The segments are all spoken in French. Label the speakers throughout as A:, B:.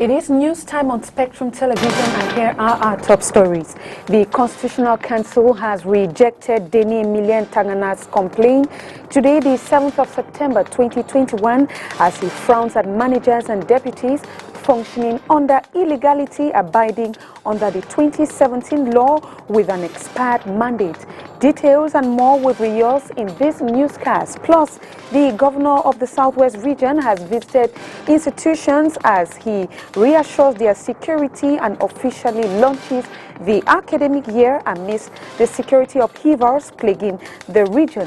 A: It is news time on Spectrum Television, and here are our top stories. The Constitutional Council has rejected Denis Emilien Tangana's complaint today, the 7th of September 2021, as he frowns at managers and deputies functioning under illegality, abiding under the 2017 law with an expired mandate. Details and more will be yours in this newscast. Plus, the governor of the Southwest region has visited institutions as he reassures their security and officially launches the academic year amidst the security upheavals plaguing the region.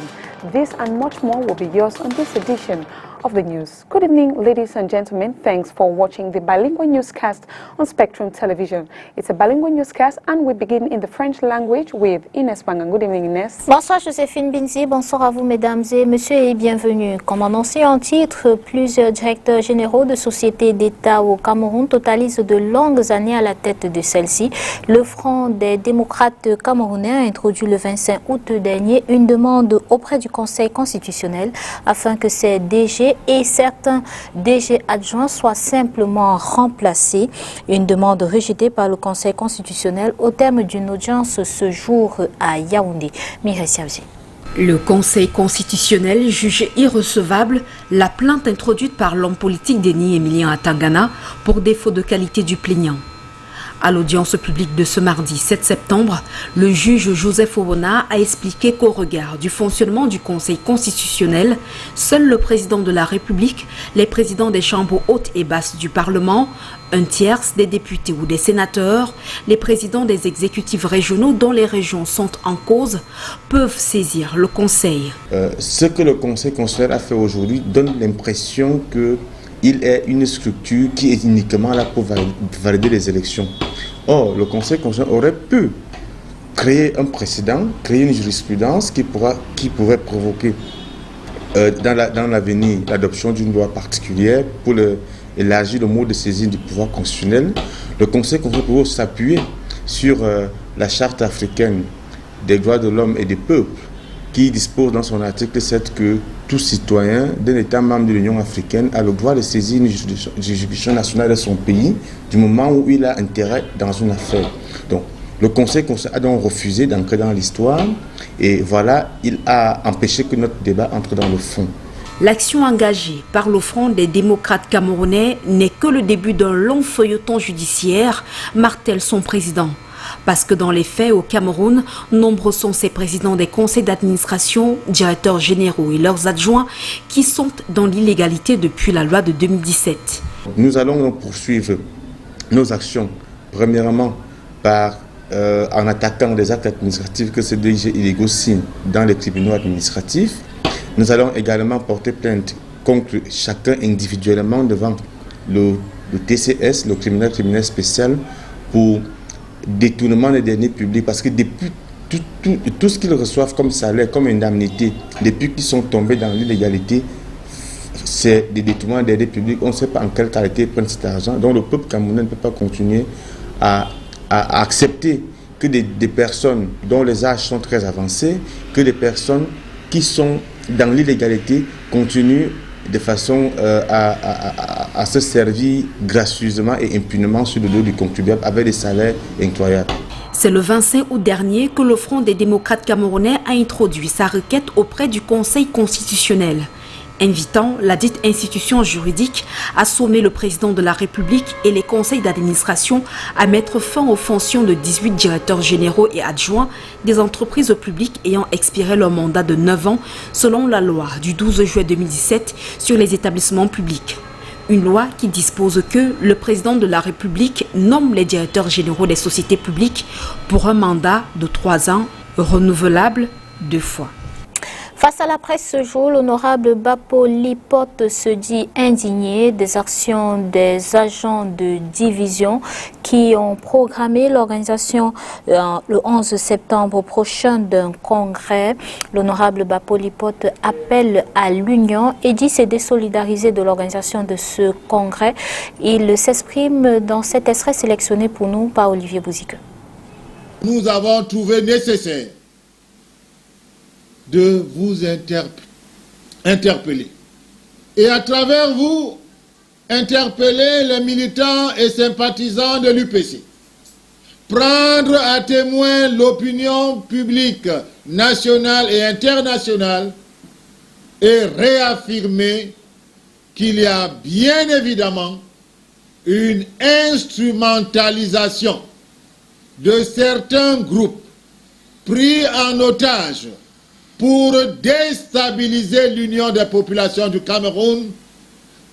A: This and much more will be yours on this edition of the news. Good evening, ladies and gentlemen. Thanks for watching the bilingual newscast on Spectrum Television. It's a bilingual newscast, and we begin in the French language with Inès Bangan. Good evening, Inès.
B: Bonsoir, Joséphine Binzi. Bonsoir à vous, mesdames et messieurs, et bienvenue. Comme annoncé en titre, plusieurs directeurs généraux de sociétés d'État au Cameroun totalisent de longues années à la tête de celle-ci. Le Front des démocrates camerounais a introduit le 25 août dernier une demande auprès du Conseil constitutionnel afin que ces DG et certains DG adjoints soient simplement remplacés. Une demande rejetée par le Conseil constitutionnel au terme d'une audience ce jour à Yaoundé. Mireille Siavzi.
C: Le Conseil constitutionnel juge irrecevable la plainte introduite par l'homme politique Denis Emilien Tangana pour défaut de qualité du plaignant. À l'audience publique de ce mardi 7 septembre, le juge Joseph Obona a expliqué qu'au regard du fonctionnement du Conseil constitutionnel, seul le président de la République, les présidents des chambres hautes et basses du Parlement, un tiers des députés ou des sénateurs, les présidents des exécutifs régionaux dont les régions sont en cause, peuvent saisir le Conseil.
D: Ce que le Conseil constitutionnel a fait aujourd'hui donne l'impression qu'il est une structure qui est uniquement là pour valider les élections. Or, le Conseil constitutionnel aurait pu créer un précédent, créer une jurisprudence qui pourrait provoquer dans l'avenir l'adoption d'une loi particulière pour élargir le mode de saisine du pouvoir constitutionnel. Le Conseil constitutionnel pourrait s'appuyer sur la Charte africaine des droits de l'homme et des peuples, qui dispose dans son article 7 que tout citoyen d'un État membre de l'Union africaine a le droit de saisir une juridiction nationale de son pays du moment où il a intérêt dans une affaire. Donc, le Conseil a donc refusé d'entrer dans l'histoire et voilà, il a empêché que notre débat entre dans le fond.
C: L'action engagée par le Front des démocrates camerounais n'est que le début d'un long feuilleton judiciaire, martèle son président. Parce que dans les faits, au Cameroun, nombreux sont ces présidents des conseils d'administration, directeurs généraux et leurs adjoints qui sont dans l'illégalité depuis la loi de 2017.
D: Nous allons poursuivre nos actions, premièrement en attaquant des actes administratifs que ces DG illégaux signent dans les tribunaux administratifs. Nous allons également porter plainte contre chacun individuellement devant le TCS, le tribunal spécial, pour détournement des deniers publics, parce que depuis tout ce qu'ils reçoivent comme salaire, comme indemnité, depuis qu'ils sont tombés dans l'illégalité, c'est des détournements des deniers publics. On ne sait pas en quelle qualité ils prennent cet argent. Donc le peuple camerounais ne peut pas continuer à accepter que des personnes dont les âges sont très avancés, que des personnes qui sont dans l'illégalité continuent de façon à se servir gracieusement et impunément sur le dos du contribuable avec des salaires incroyables.
C: C'est le 25 août dernier que le Front des démocrates camerounais a introduit sa requête auprès du Conseil constitutionnel, invitant la dite institution juridique à sommer le président de la République et les conseils d'administration à mettre fin aux fonctions de 18 directeurs généraux et adjoints des entreprises publiques ayant expiré leur mandat de 9 ans selon la loi du 12 juillet 2017 sur les établissements publics. Une loi qui dispose que le président de la République nomme les directeurs généraux des sociétés publiques pour un mandat de 3 ans renouvelable 2 fois.
B: Face à la presse ce jour, l'honorable Bapo Lipote se dit indigné des actions des agents de division qui ont programmé l'organisation le 11 septembre prochain d'un congrès. L'honorable Bapo Lipote appelle à l'union et dit se désolidariser de l'organisation de ce congrès. Il s'exprime dans cet extrait sélectionné pour nous par Olivier Bouzike.
E: Nous avons trouvé nécessaire de vous interpeller et à travers vous interpeller les militants et sympathisants de l'UPC, prendre à témoin l'opinion publique nationale et internationale et réaffirmer qu'il y a bien évidemment une instrumentalisation de certains groupes pris en otage pour déstabiliser l'union des populations du Cameroun,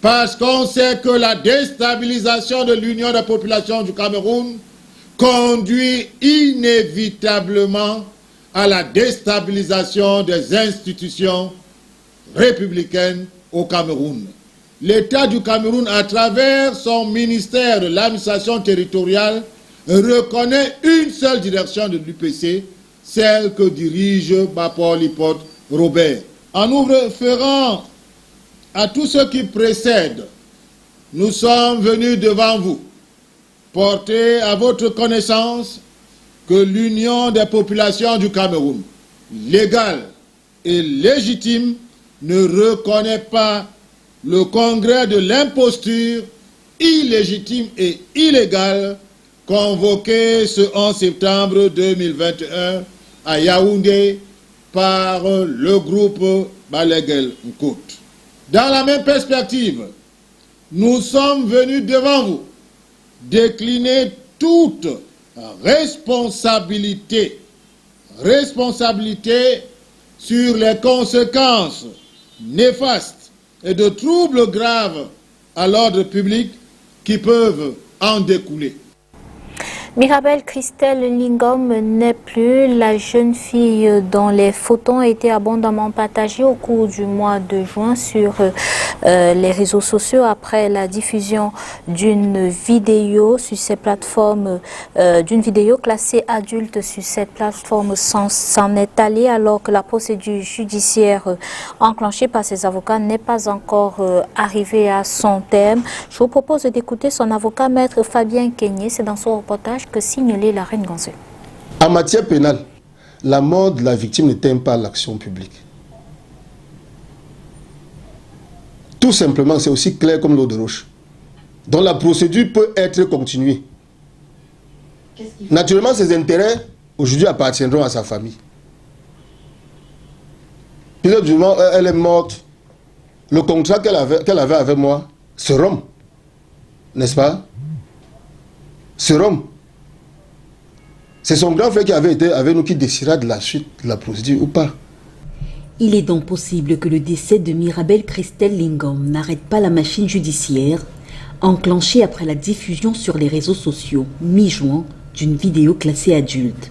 E: parce qu'on sait que la déstabilisation de l'union des populations du Cameroun conduit inévitablement à la déstabilisation des institutions républicaines au Cameroun. L'État du Cameroun, à travers son ministère de l'administration territoriale, reconnaît une seule direction de l'UPC, celle que dirige Paul Hippolyte Robert. En nous référant à tout ce qui précède, nous sommes venus devant vous porter à votre connaissance que l'union des populations du Cameroun, légale et légitime, ne reconnaît pas le congrès de l'imposture illégitime et illégale convoqué ce 11 septembre 2021 à Yaoundé par le groupe Balegel Nkout. Dans la même perspective, nous sommes venus devant vous décliner toute responsabilité sur les conséquences néfastes et de troubles graves à l'ordre public qui peuvent en découler.
B: Mirabel Christelle Lingom n'est plus la jeune fille dont les photos ont été abondamment partagées au cours du mois de juin sur les réseaux sociaux après la diffusion d'une vidéo sur ces plateformes, d'une vidéo classée adulte sur cette plateforme s'en est allée alors que la procédure judiciaire enclenchée par ses avocats n'est pas encore arrivée à son terme. Je vous propose d'écouter son avocat, maître Fabien Kenyé. C'est dans son reportage que signalait la reine Gonzé.
F: En matière pénale, la mort de la victime n'éteint pas l'action publique. Tout simplement, c'est aussi clair comme l'eau de roche. Donc la procédure peut être continuée. Naturellement, ses intérêts, aujourd'hui, appartiendront à sa famille. Puis du moment où elle est morte, le contrat qu'elle avait avec moi se rompt. N'est-ce pas? Se rompt. C'est son grand frère qui avait été avec nous qui décidera de la suite de la procédure ou pas.
G: Il est donc possible que le décès de Mirabel Christelle Lingom n'arrête pas la machine judiciaire enclenchée après la diffusion sur les réseaux sociaux mi-juin d'une vidéo classée adulte.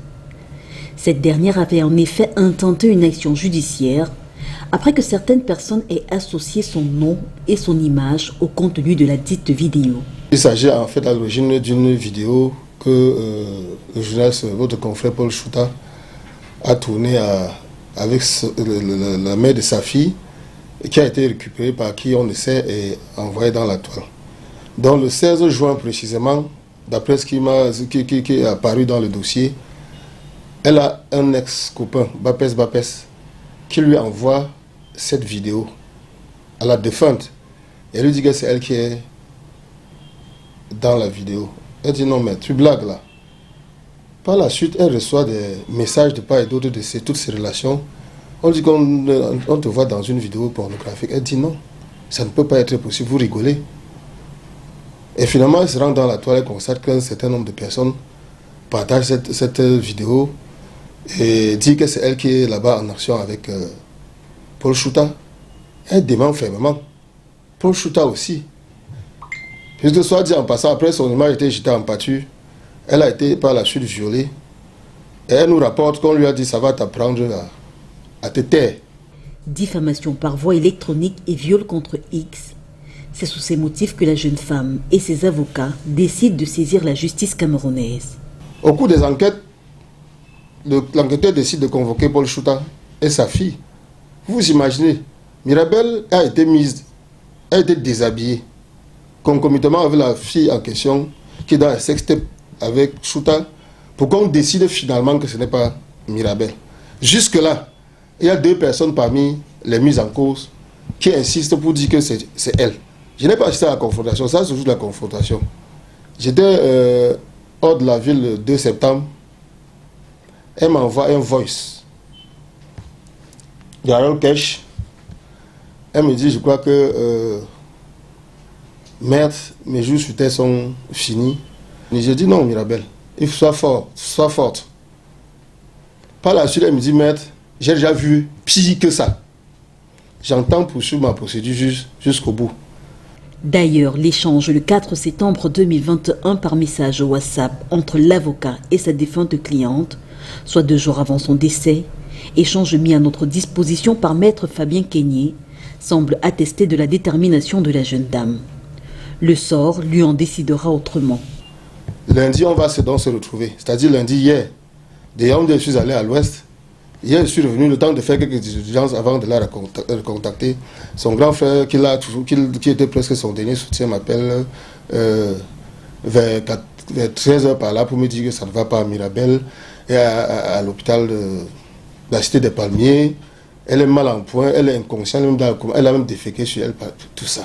G: Cette dernière avait en effet intenté une action judiciaire après que certaines personnes aient associé son nom et son image au contenu de la dite vidéo.
F: Il s'agit en fait à l'origine d'une vidéo que le journaliste, votre confrère Paul Chouta, a tourné avec la mère de sa fille, qui a été récupérée par qui on essaie et envoyée dans la toile. Donc le 16 juin précisément, d'après ce qui est apparu dans le dossier, elle a un ex-copain, Bapes, qui lui envoie cette vidéo à la défunte. Et elle lui dit que c'est elle qui est dans la vidéo. Elle dit non mais tu blagues là. Par la suite, elle reçoit des messages de part et d'autre de toutes ces relations. On dit qu'on te voit dans une vidéo pornographique. Elle dit non, ça ne peut pas être possible, vous rigolez. Et finalement, elle se rend dans la toile et constate qu'un certain nombre de personnes partagent cette vidéo et dit que c'est elle qui est là-bas en action avec Paul Chouta. Elle dément fermement. Paul Chouta aussi. Puisque soit dit en passant, après son image a été jetée en pâture, elle a été par la suite violée. Et elle nous rapporte qu'on lui a dit ça va t'apprendre à te taire.
G: Diffamation par voie électronique et viol contre X. C'est sous ces motifs que la jeune femme et ses avocats décident de saisir la justice camerounaise.
F: Au cours des enquêtes, l'enquêteur décide de convoquer Paul Chouta et sa fille. Vous imaginez, Mirabel a été déshabillée, concomitamment avec la fille en question, qui est dans un sextape avec Chouta, pour qu'on décide finalement que ce n'est pas Mirabel. Jusque-là, il y a deux personnes parmi les mises en cause qui insistent pour dire que c'est elle. Je n'ai pas assisté à la confrontation, ça c'est juste la confrontation. J'étais hors de la ville le 2 septembre. Elle m'envoie un voice de Harold Kesh. Elle me dit, je crois que merde, mes jours sur terre sont finis. Et j'ai dit non, Mirabel, il faut sois fort, sois forte. Par la suite, elle me dit, merde, j'ai déjà vu pire que ça. J'entends poursuivre ma procédure jusqu'au bout.
G: D'ailleurs, l'échange le 4 septembre 2021 par message WhatsApp entre l'avocat et sa défunte cliente, soit 2 jours avant son décès, échange mis à notre disposition par maître Fabien Keigné, semble attester de la détermination de la jeune dame. Le sort lui en décidera autrement.
F: Lundi, on va donc se retrouver. C'est-à-dire lundi, hier. D'ailleurs, je suis allé à l'ouest. Hier, je suis revenu le temps de faire quelques diligences avant de la recontacter. Son grand frère, qui était presque son dernier soutien, m'appelle vers 13h par là pour me dire que ça ne va pas à Mirabel et à l'hôpital de la Cité des Palmiers. Elle est mal en point, elle est inconsciente, elle a même déféqué sur elle, tout ça.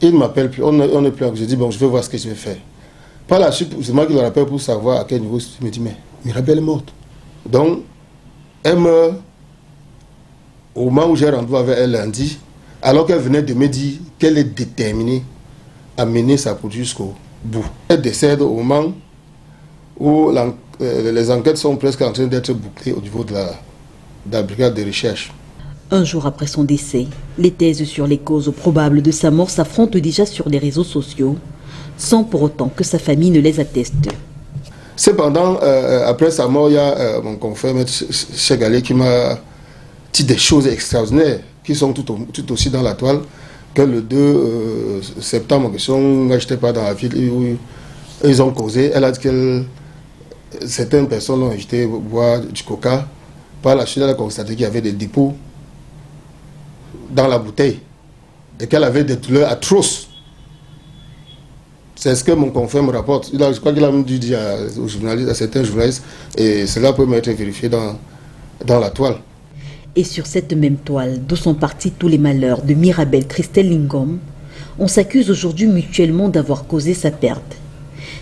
F: Il m'appelle plus, on n'est plus. Je dis, bon, je vais voir ce que je vais faire. Par la suite, c'est moi qui le rappelle pour savoir à quel niveau. Il me dit, mais Mirabel est morte. Donc, elle meurt au moment où j'ai rendez-vous avec elle lundi, alors qu'elle venait de me dire qu'elle est déterminée à mener sa produit jusqu'au bout. Elle décède au moment où les enquêtes sont presque en train d'être bouclées au niveau de la brigade de recherche.
G: Un jour après son décès, les thèses sur les causes probables de sa mort s'affrontent déjà sur les réseaux sociaux, sans pour autant que sa famille ne les atteste.
F: Cependant, après sa mort, il y a mon confrère M. Chegalé qui m'a dit des choses extraordinaires qui sont tout aussi dans la toile que le 2 septembre en question. Je n'étais pas dans la ville où ils ont causé. Elle a dit que certaines personnes l'ont invité à boire du coca. Par la suite, elle a constaté qu'il y avait des dépôts dans la bouteille et qu'elle avait des douleurs atroces. C'est ce que mon confrère me rapporte. Je crois qu'il a même dû dire aux journalistes, à certains journalistes, et cela peut m'être vérifié dans la toile.
G: Et sur cette même toile, d'où sont partis tous les malheurs de Mirabel Christelle Lingom, on s'accuse aujourd'hui mutuellement d'avoir causé sa perte.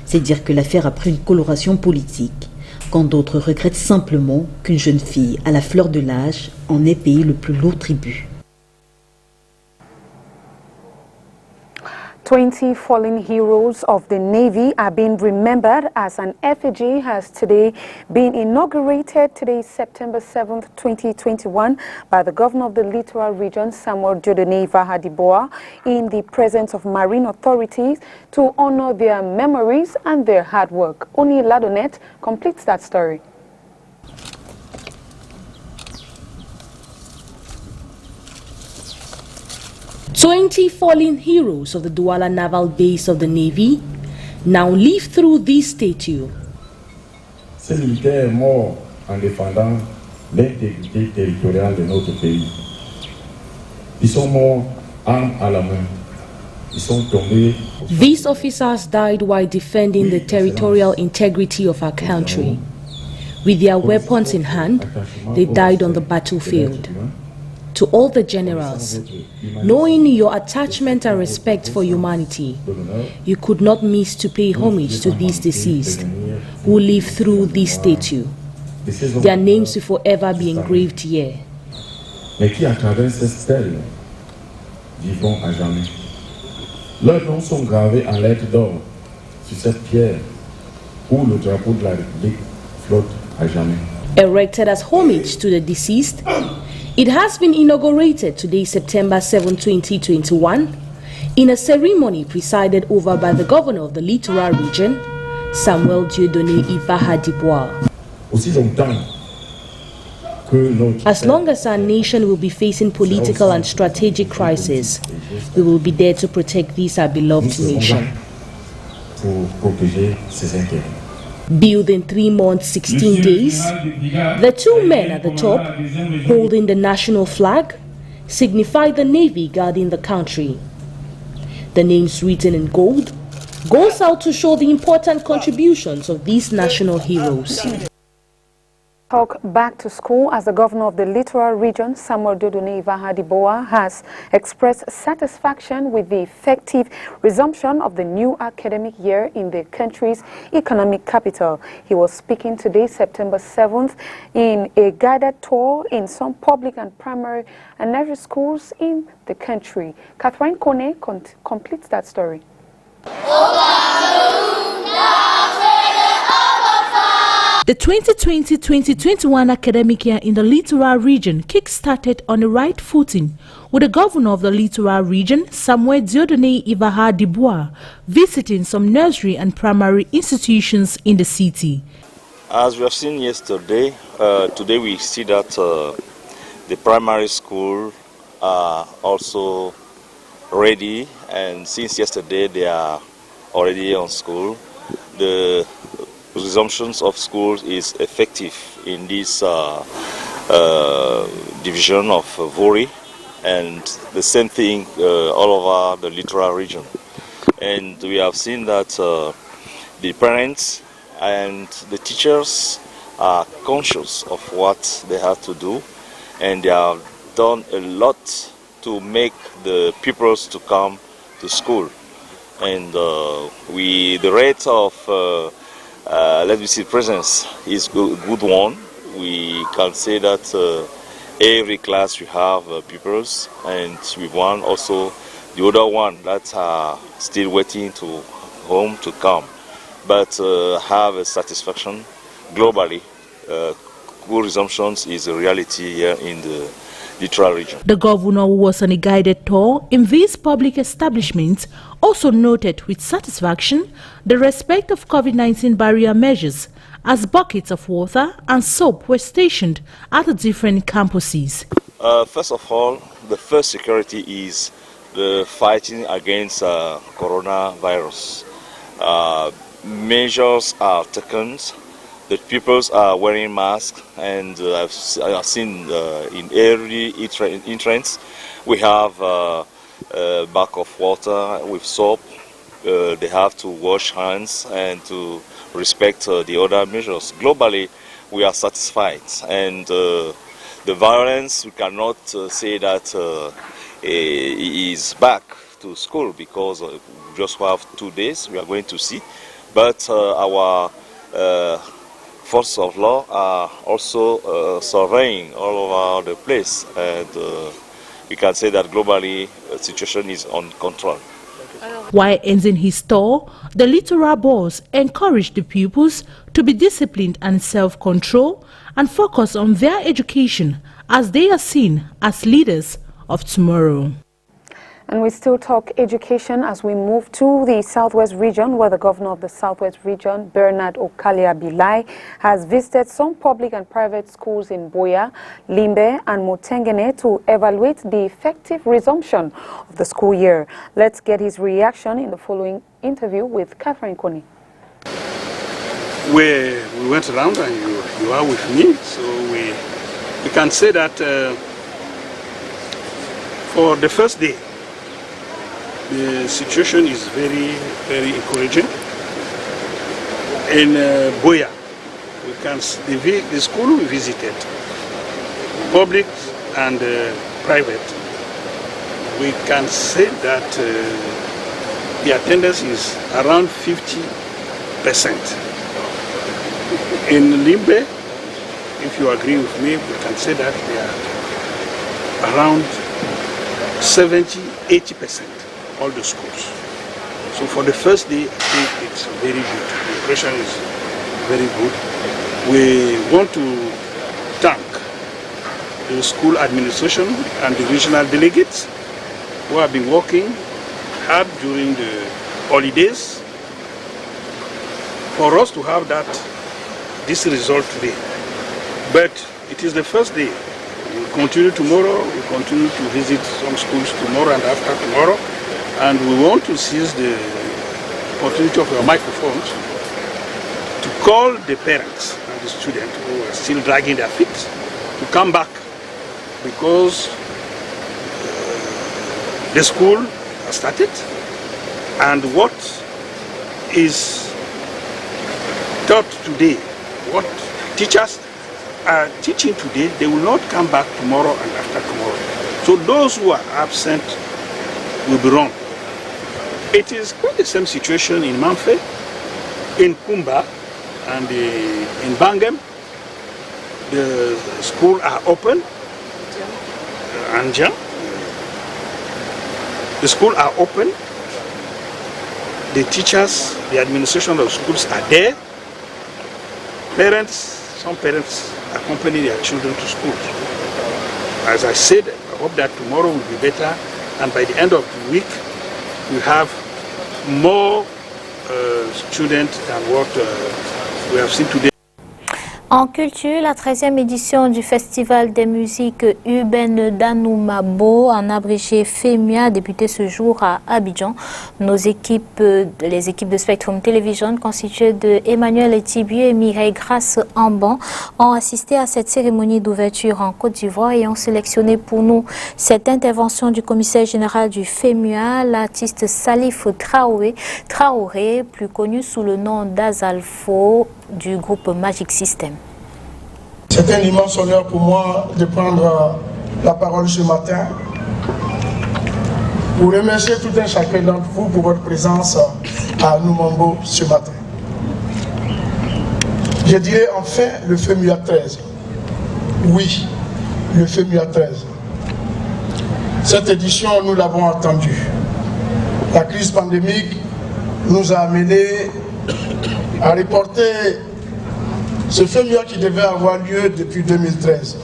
G: C'est dire que l'affaire a pris une coloration politique, quand d'autres regrettent simplement qu'une jeune fille à la fleur de l'âge en ait payé le plus lourd tribut.
A: 20 fallen heroes of the Navy are being remembered as an effigy has today been inaugurated today, September 7th, 2021, by the governor of the Littoral Region, Samuel Dieudonné Ifahadiboa, in the presence of marine authorities to honor their memories and their hard work. Oni Ladonet completes that story.
H: "20 fallen heroes of the Douala Naval Base of the Navy now live through this statue."
I: Ces militaires morts en défendant l'intégrité territoriale de notre pays. Ils sont morts armes à la main. Ils sont tombés.
H: These officers died while defending the territorial integrity of our country. With their weapons in hand, they died on the battlefield. To all the generals, knowing your attachment and respect for humanity, you could not miss to pay homage to these deceased who live through this statue. Their names will forever be engraved here.
I: Mais qui, à travers ces stèles, vivront à jamais. Leurs noms sont gravés en lettres d'or sur cette pierre où le drapeau de la République flotte à jamais.
H: Erected as homage to the deceased, it has been inaugurated today, September 7, 2021, in a ceremony presided over by the governor of the Littoral Region, Samuel Dieudonné Ifahadiboa. As long as our nation will be facing political and strategic crisis, we will be there to protect this our beloved nation. Built in 3 months, 16 days, the 2 men at the top, holding the national flag, signify the Navy guarding the country. The names written in gold goes out to show the important contributions of these national heroes.
A: Talk back to school as the governor of the Littoral Region, Samuel Dodone Ivaha-Diboah, has expressed satisfaction with the effective resumption of the new academic year in the country's economic capital. He was speaking today, September 7th, in a guided tour in some public and primary and nursery schools in the country. Catherine Kone completes that story.
H: The 2020-2021 academic year in the Littoral Region kick-started on the right footing, with the governor of the Littoral Region, Samuel Dodone Ivaha-Diboah, visiting some nursery and primary institutions in the city.
J: As we have seen yesterday, today we see that the primary school are also ready, and since yesterday they are already on school. The resumptions of schools is effective in this division of Vori, and the same thing all over the Littoral Region. And we have seen that the parents and the teachers are conscious of what they have to do, and they have done a lot to make the pupils to come to school. And the rate of let me see, presence is a good one. We can say that every class we have pupils, and we want also the other one that are still waiting to home to come. But have a satisfaction globally. School resumptions is a reality here in the Littoral Region.
H: The governor, who was on a guided tour in these public establishments, also noted with satisfaction the respect of COVID-19 barrier measures, as buckets of water and soap were stationed at the different campuses.
J: First of all, the first security is the fighting against coronavirus. Measures are taken. The pupils are wearing masks, and I've seen in every entrance we have a bag of water with soap. They have to wash hands and to respect the other measures. Globally, we are satisfied, and the violence, we cannot say that is back to school, because we just have 2 days. We are going to see, but our forces of law are also surveying all over the place, and we can say that globally the situation is on control.
H: While ending his tour, the Littoral boss encouraged the pupils to be disciplined and self-control and focus on their education, as they are seen as leaders of tomorrow.
A: And we still talk education as we move to the Southwest region, where the governor of the Southwest region, Bernard Okalia-Bilai, has visited some public and private schools in Buea, Limbe and Motengene to evaluate the effective resumption of the school year. Let's get his reaction in the following interview with Catherine Kone.
K: We went around, and you are with me, so we can say that for the first day, the situation is very, very encouraging. In Buea, the school we visited, public and private, we can say that the attendance is around 50%. In Limbe, if you agree with me, we can say that they are around 70–80%. All the schools. So for the first day, I think it's very good. The impression is very good. We want to thank the school administration and the regional delegates who have been working hard during the holidays for us to have this result today. But it is the first day. We'll continue tomorrow. We'll continue to visit some schools tomorrow and after tomorrow. And we want to seize the opportunity of your microphones to call the parents and the students who are still dragging their feet to come back, because the school has started, and what is taught today, what teachers are teaching today, they will not come back tomorrow and after tomorrow. So those who are absent will be wrong. It is quite the same situation in Manfred, in Kumba, and in Bangem. The schools are open. Anjang. The schools are open. The teachers, the administration of schools are there. Parents, some parents accompany their children to school. As I said, I hope that tomorrow will be better, and by the end of the week, we have more students than what we have seen today.
B: En culture, la 13e édition du Festival des musiques urbaines d'Anoumabo, en abrégé FEMUA, a débuté ce jour à Abidjan. Les équipes de Spectrum Television, constituées de Emmanuel Etibiu et Mireille Grace Amban, ont assisté à cette cérémonie d'ouverture en Côte d'Ivoire et ont sélectionné pour nous cette intervention du commissaire général du FEMUA, l'artiste Salif Traoré, plus connu sous le nom d'Azalfo, du groupe Magic System.
L: C'est un immense honneur pour moi de prendre la parole ce matin pour remercier tout un chacun d'entre vous pour votre présence à Anoumabo ce matin. Je dirais enfin le FEMUA 13. Oui, le FEMUA 13. Cette édition, nous l'avons entendu. La crise pandémique nous a amenés à reporter ce FEMUA qui devait avoir lieu depuis 2013.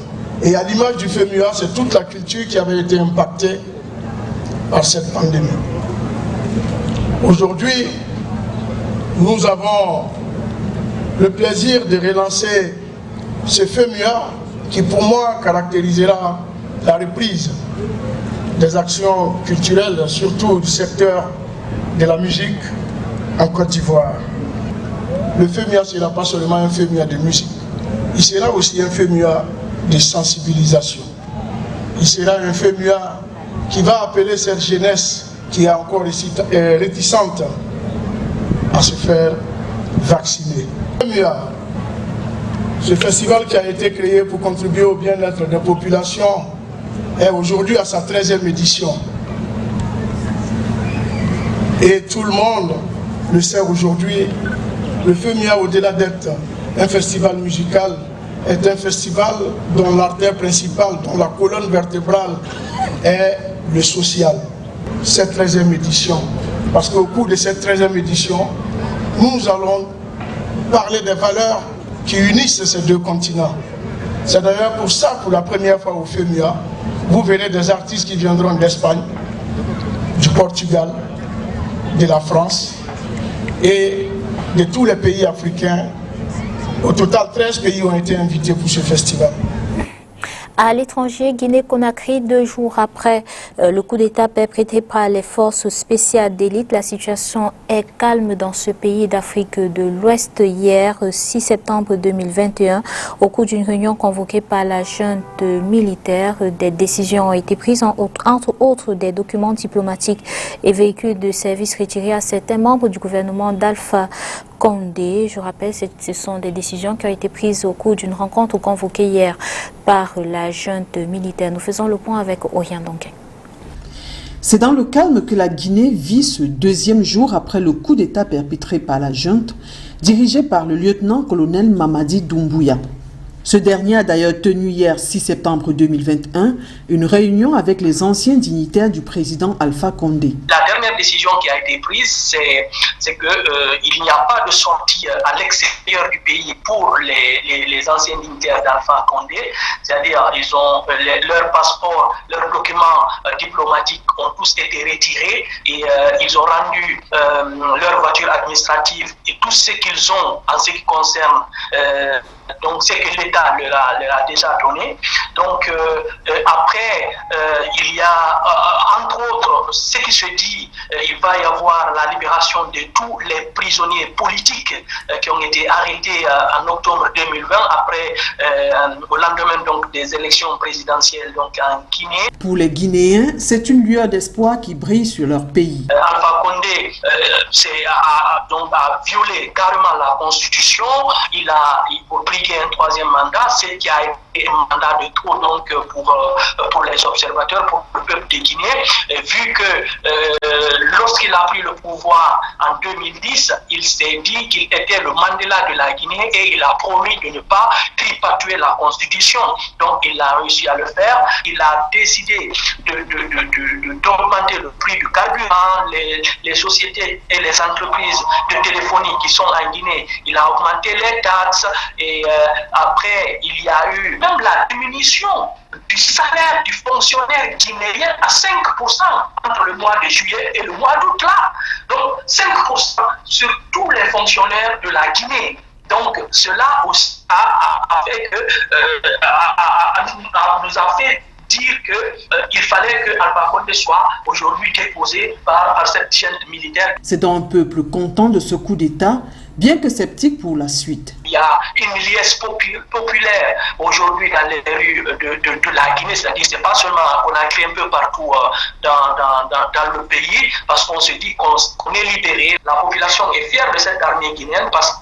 L: Et à l'image du FEMUA, c'est toute la culture qui avait été impactée par cette pandémie. Aujourd'hui, nous avons le plaisir de relancer ce FEMUA qui pour moi caractérisera la reprise des actions culturelles, surtout du secteur de la musique en Côte d'Ivoire. Le FEMUA ne sera pas seulement un FEMUA de musique, il sera aussi un FEMUA de sensibilisation. Il sera un FEMUA qui va appeler cette jeunesse qui est encore réticente à se faire vacciner. FEMUA, ce festival qui a été créé pour contribuer au bien-être des populations, est aujourd'hui à sa 13e édition. Et tout le monde le sait aujourd'hui. Le FEMUA, au-delà d'être un festival musical, est un festival dont l'artère principale, dont la colonne vertébrale est le social. Cette 13e édition, parce qu'au cours de cette 13e édition, nous allons parler des valeurs qui unissent ces deux continents. C'est d'ailleurs pour ça, pour la première fois au FEMUA, vous verrez des artistes qui viendront d'Espagne, du Portugal, de la France et de tous les pays africains. Au total, 13 pays ont été invités pour ce festival.
B: À l'étranger, Guinée-Conakry, 2 jours après le coup d'État perpétré par les forces spéciales d'élite, la situation est calme dans ce pays d'Afrique de l'Ouest. Hier, 6 septembre 2021, au cours d'une réunion convoquée par la junte militaire, des décisions ont été prises, entre autres des documents diplomatiques et véhicules de service retirés à certains membres du gouvernement d'Alpha Condé. Je rappelle, ce sont des décisions qui ont été prises au cours d'une rencontre convoquée hier par la junte militaire. Nous faisons le point avec Orient Donken.
M: C'est dans le calme que la Guinée vit ce 2e jour après le coup d'État perpétré par la junte, dirigée par le lieutenant-colonel Mamadi Doumbouya. Ce dernier a d'ailleurs tenu hier 6 septembre 2021 une réunion avec les anciens dignitaires du président Alpha Condé.
N: La dernière décision qui a été prise, c'est qu'il n'y a pas de sortie à l'extérieur du pays pour les anciens dignitaires d'Alpha Condé. C'est-à-dire ils ont leurs passeports, leurs documents diplomatiques ont tous été retirés et ils ont rendu leur voiture administrative et tout ce qu'ils ont en ce qui concerne donc ce que l'État leur a déjà donné. Donc après, il y a entre autres ce qui se dit, il va y avoir la libération de tous les prisonniers politiques qui ont été arrêtés en octobre 2020 après au lendemain donc des élections présidentielles donc en Guinée.
M: Pour les Guinéens, c'est une lueur d'espoir qui brille sur leur pays.
N: Alpha Condé a violé carrément la constitution. Il a briguer un troisième mandat, ce qui a été un mandat de trop donc, pour les observateurs, pour le peuple de Guinée, vu que lorsqu'il a pris le pouvoir en 2010, il s'est dit qu'il était le Mandela de la Guinée et il a promis de ne pas tripatuer la Constitution. Donc il a réussi à le faire. Il a décidé d'augmenter le prix du carburant, les sociétés et les entreprises de téléphonie qui sont en Guinée. Il a augmenté les taxes et après il y a eu même la diminution du salaire du fonctionnaire guinéen à 5% entre le mois de juillet et le mois d'août là. Donc 5% sur tous les fonctionnaires de la Guinée. Donc cela aussi nous a fait dire qu'il fallait que Alpha Condé soit aujourd'hui déposé par cette chaîne militaire.
M: C'est un peuple content de ce coup d'État, bien que sceptique pour la suite.
N: Il y a une liesse populaire aujourd'hui dans les rues de la Guinée, c'est-à-dire c'est pas seulement qu'on a créé un peu partout dans le pays, parce qu'on se dit qu'on est libéré. La population est fière de cette armée guinéenne parce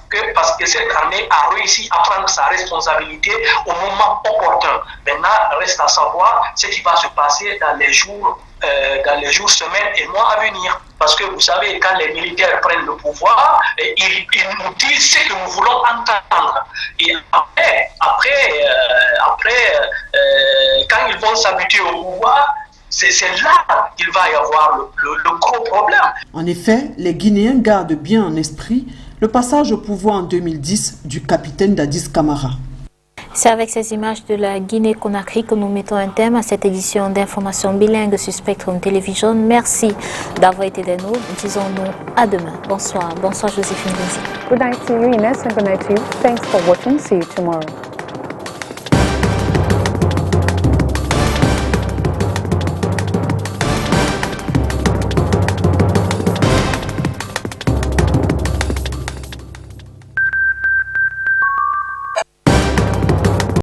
N: que cette armée a réussi à prendre sa responsabilité au moment opportun. Maintenant, reste à savoir ce qui va se passer dans les jours, semaines et mois à venir. Parce que vous savez, quand les militaires prennent le pouvoir, ils nous disent ce que nous voulons entendre. Et après, quand ils vont s'habituer au pouvoir, c'est là qu'il va y avoir le gros problème.
M: En effet, les Guinéens gardent bien en esprit le passage au pouvoir en 2010 du capitaine Dadis Camara.
B: C'est avec ces images de la Guinée-Conakry que nous mettons un terme à cette édition d'information bilingue sur Spectrum Television. Merci d'avoir été des nôtres. Disons-nous à demain. Bonsoir. Bonsoir Joséphine Benzi.
A: Good night to you, Ines, and good night to you. Thanks for watching. See you tomorrow.